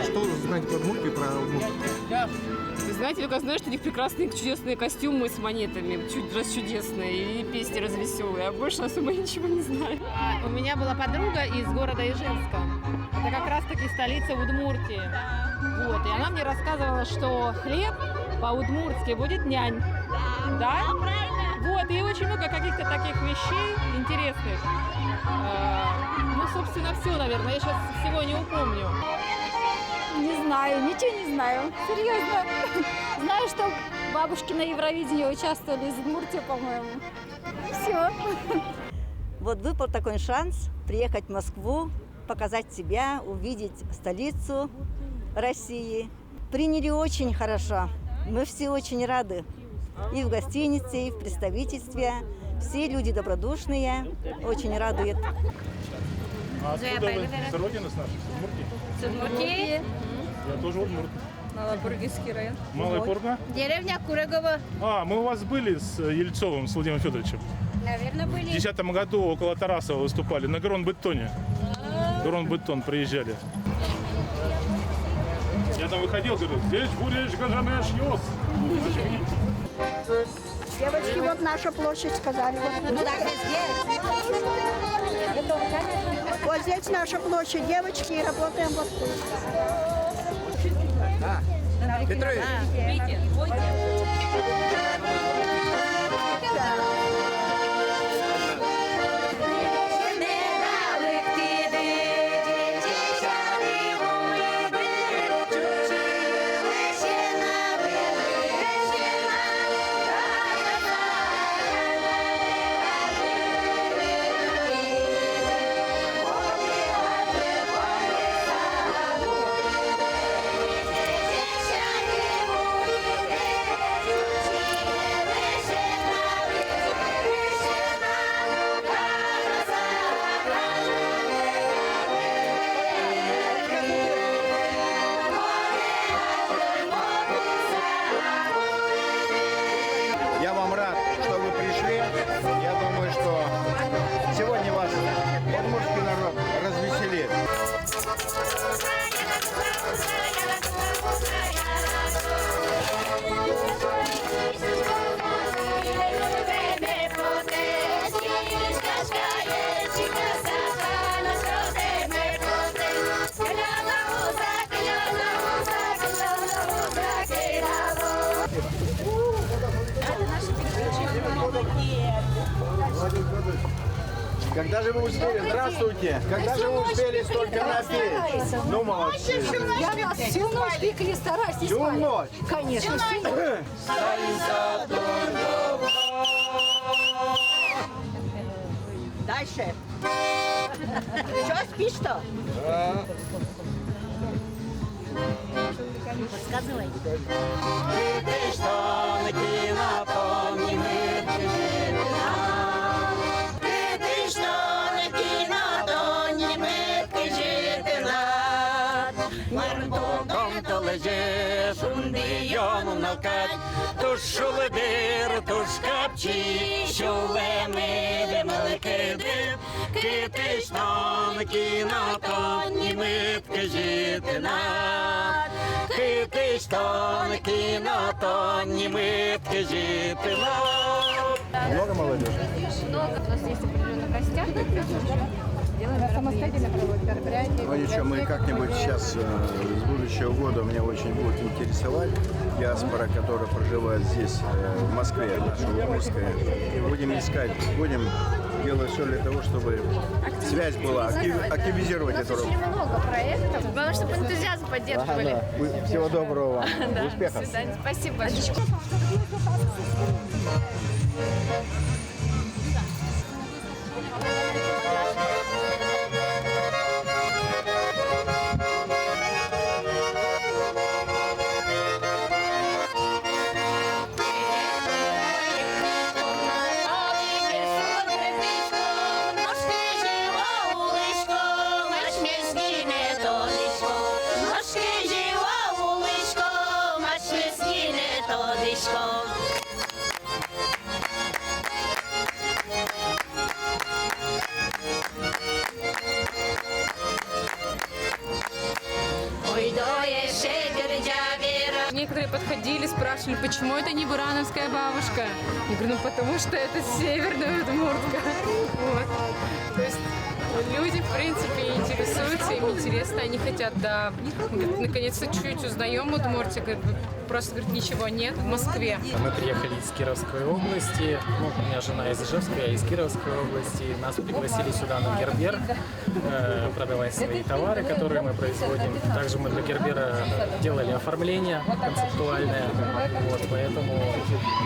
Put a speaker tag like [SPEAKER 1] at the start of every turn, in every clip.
[SPEAKER 1] Что знаете про Удмуртию, про Удмуртию?
[SPEAKER 2] Вы знаете, только знаю, что у них прекрасные, чудесные костюмы с монетами, расчудесные, и песни развеселые, а больше особо ничего не знаю.
[SPEAKER 3] У меня была подруга из города Ижевска. Это как раз-таки столица Удмуртии. Вот, и она мне рассказывала, что хлеб по-удмуртски будет нянь. Да? Вот, и очень много каких-то таких вещей интересных. Ну, собственно, все, наверное. Я сейчас всего не упомню.
[SPEAKER 4] Не знаю, ничего не знаю. Серьезно. Знаю, что бабушки на Евровидении участвовали из Удмуртии, по-моему. Все.
[SPEAKER 5] Вот выпал такой шанс приехать в Москву, показать себя, увидеть столицу России. Приняли очень хорошо. Мы все очень рады. И в гостинице, и в представительстве. Все люди добродушные, очень радует.
[SPEAKER 6] А откуда вы? С родины, с нашей? С
[SPEAKER 4] Удмуртии.
[SPEAKER 6] Я тоже удмурт.
[SPEAKER 4] Малопургинский район.
[SPEAKER 6] Малая Пурга?
[SPEAKER 4] Деревня Курегово.
[SPEAKER 6] Мы у вас были с Ельцовым, с Владимиром Федоровичем?
[SPEAKER 4] Наверное, были.
[SPEAKER 6] В 2010 году около Тарасова выступали, на Гронбеттоне. Гронбеттон приезжали. Я там выходил, говорю, здесь будешь, гажамеш, йос.
[SPEAKER 4] Девочки, вот наша площадь, сказали. Вот здесь наша площадь, девочки, и работаем вот тут.
[SPEAKER 1] Петрович. Я вам рад, что вы пришли. Я думаю, что сегодня вас удмуртский народ развеселит. Когда же вы успели? Здравствуйте! Когда же вы успели столько напеть? Ну, молодцы!
[SPEAKER 4] Я нас всю ночь пекли, старались.
[SPEAKER 1] Всю ночь?
[SPEAKER 4] Конечно, всю ночь.
[SPEAKER 5] Дальше. Что, спишь-то? Подсказывай.
[SPEAKER 7] Тушуледир, тушкапчи, шулеми демалкедир, китиштан кинатон, нимитки житинат. Китиштан кинатон, нимитки житинат.
[SPEAKER 1] Много молодежи?
[SPEAKER 3] Много. У нас есть определенный костяк. Делаем самостоятельно проводим мероприятия.
[SPEAKER 1] Ну ничего, мы как-нибудь сейчас с будущего года меня очень будет интересовать диаспора, которая проживает здесь, в Москве, наша удмуртская. Будем искать, будем делать все для того, чтобы связь была, активизировать эту работу.
[SPEAKER 3] Очень много проектов. Главное, чтобы энтузиазм поддерживали.
[SPEAKER 1] Всего доброго вам. Успехов.
[SPEAKER 3] До свидания. Спасибо большое.
[SPEAKER 2] некоторые подходили, спрашивали, почему это не бурановская бабушка. Я говорю, ну потому что это северная удмуртка. Вот. То есть люди, в принципе, интересуются, им интересно, они хотят, да. Говорят, наконец-то чуть узнаем Удмуртию, просто, говорит, ничего нет в Москве.
[SPEAKER 8] Мы приехали из Кировской области, ну, у меня жена из Ижевска, я из Кировской области. Нас пригласили сюда на Гербер продавать свои товары, которые мы производим. Также мы для Гербера делали оформление концептуальное, вот, поэтому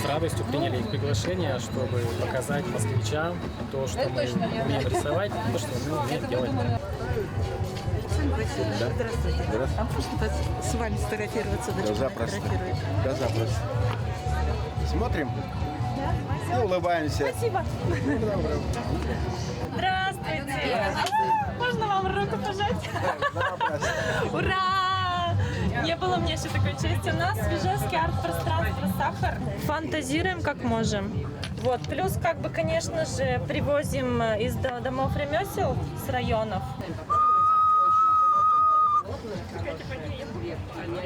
[SPEAKER 8] с радостью приняли их приглашение, чтобы показать москвичам то, что мы умеем рисовать, то, что мы умеем делать.
[SPEAKER 9] Здравствуйте. А можно с вами сфотографироваться?
[SPEAKER 1] Да, запросто. Да, запросто. Смотрим и улыбаемся.
[SPEAKER 9] Спасибо. Здравствуйте. Можно вам руку пожать? Ура! Не было мне еще такой чести. У нас в Ижевске арт-пространство «Сахар». Фантазируем как можем. Вот. Плюс, как бы, конечно же, привозим из домов ремесел с районов.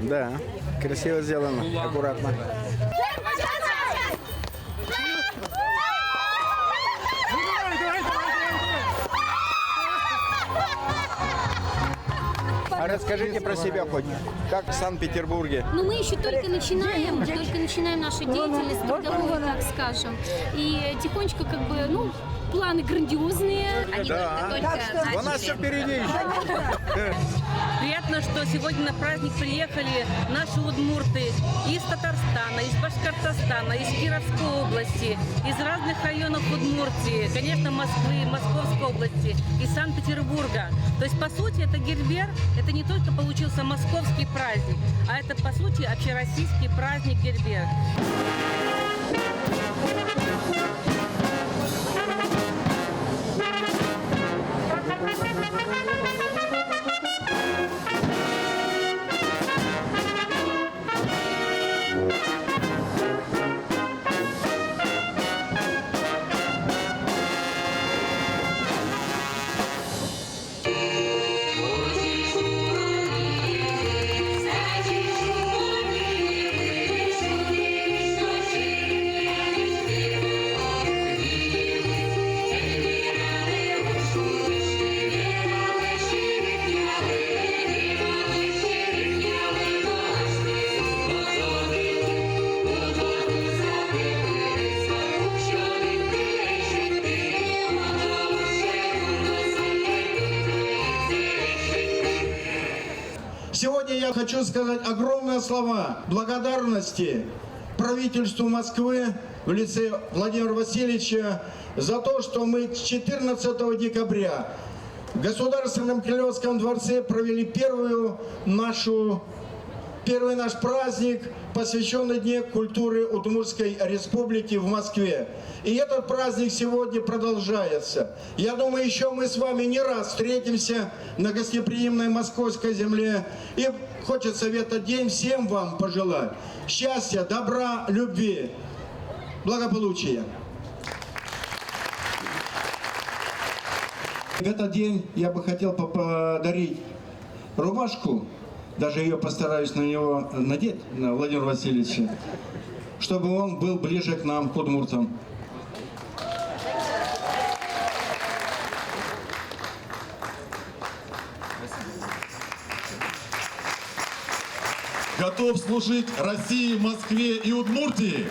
[SPEAKER 1] Да, красиво сделано, аккуратно. А расскажите про себя хоть, как в Санкт-Петербурге?
[SPEAKER 10] Но мы еще только начинаем нашу деятельность трудовую, так скажем. И тихонечко, как бы, ну, планы грандиозные. Они только
[SPEAKER 1] У нас все впереди еще.
[SPEAKER 11] Приятно, что сегодня на праздник приехали наши удмурты из Татарстана, из Башкортостана, из Кировской области, из разных районов Удмуртии, конечно, Москвы, Московской области, из Санкт-Петербурга. То есть, по сути, это Гербер, это не только получился московский праздник, а это, по сути, общероссийский праздник Гербер.
[SPEAKER 12] Сегодня я хочу сказать огромные слова благодарности правительству Москвы в лице Владимира Васильевича за то, что мы 14 декабря в Государственном Кремлевском дворце провели первый наш праздник, посвященный Дню культуры Удмуртской республики в Москве. И этот праздник сегодня продолжается. Я думаю, еще мы с вами не раз встретимся на гостеприимной московской земле. И хочется в этот день всем вам пожелать счастья, добра, любви, благополучия. В этот день я бы хотел подарить рубашку. Даже ее постараюсь на него надеть, на Владимира Васильевича, чтобы он был ближе к нам, к удмуртам.
[SPEAKER 13] Готов служить России, Москве и Удмуртии?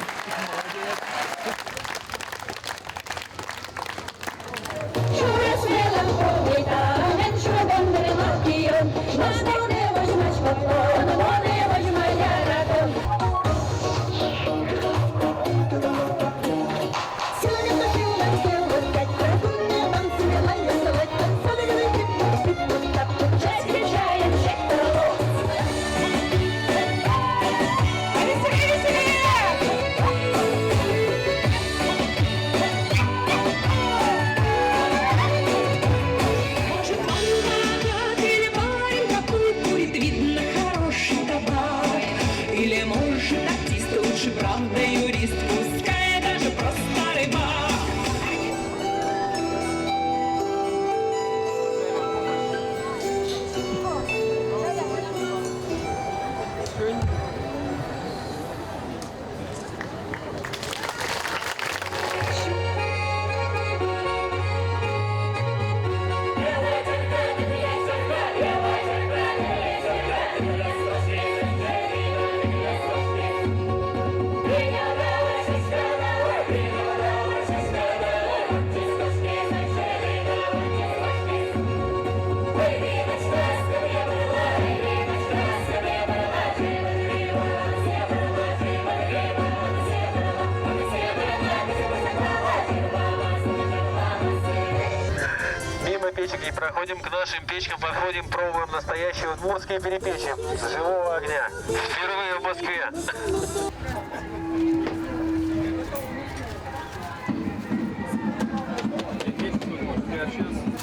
[SPEAKER 14] проходим к нашим печкам, подходим, пробуем настоящие удмуртские перепечи с живого огня. Впервые в Москве.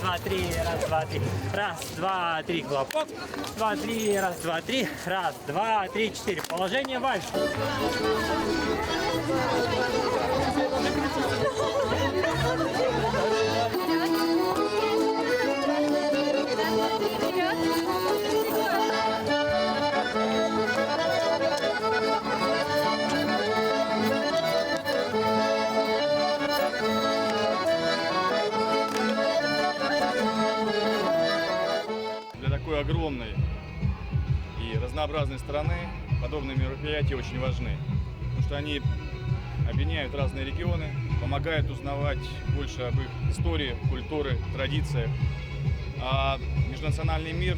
[SPEAKER 15] Два, три, раз, два, три. Раз, два, три, хлопок. Два, три, раз, два, три. Раз, два, три, четыре. Положение вальс.
[SPEAKER 16] Для такой огромной и разнообразной страны подобные мероприятия очень важны, потому что они объединяют разные регионы, помогают узнавать больше об их истории, культуре, традициях. А межнациональный мир,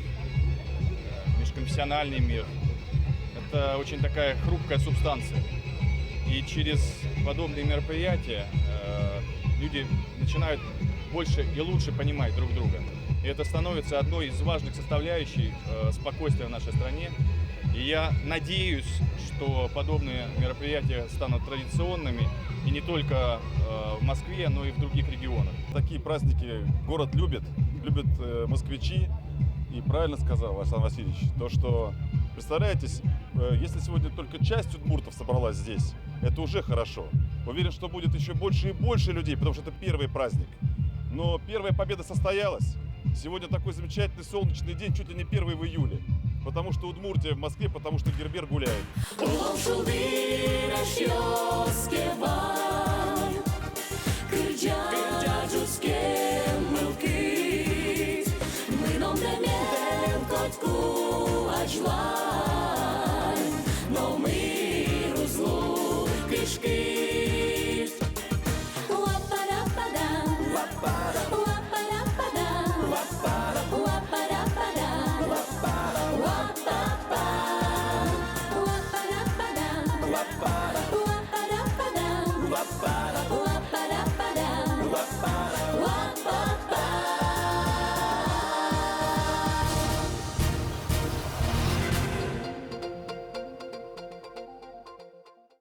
[SPEAKER 16] межконфессиональный мир – это очень такая хрупкая субстанция. И через подобные мероприятия люди начинают больше и лучше понимать друг друга. И это становится одной из важных составляющих спокойствия в нашей стране. И я надеюсь, что подобные мероприятия станут традиционными и не только в Москве, но и в других регионах.
[SPEAKER 17] Такие праздники город любит москвичи. И правильно сказал Александр Васильевич, то что, представляете, если сегодня только часть удмуртов собралась здесь, это уже хорошо. Уверен, что будет еще больше и больше людей, потому что это первый праздник. Но первая победа состоялась. Сегодня такой замечательный солнечный день, чуть ли не 1 июля. Потому что Удмуртия в Москве, потому что Гербер гуляет.
[SPEAKER 7] Но мы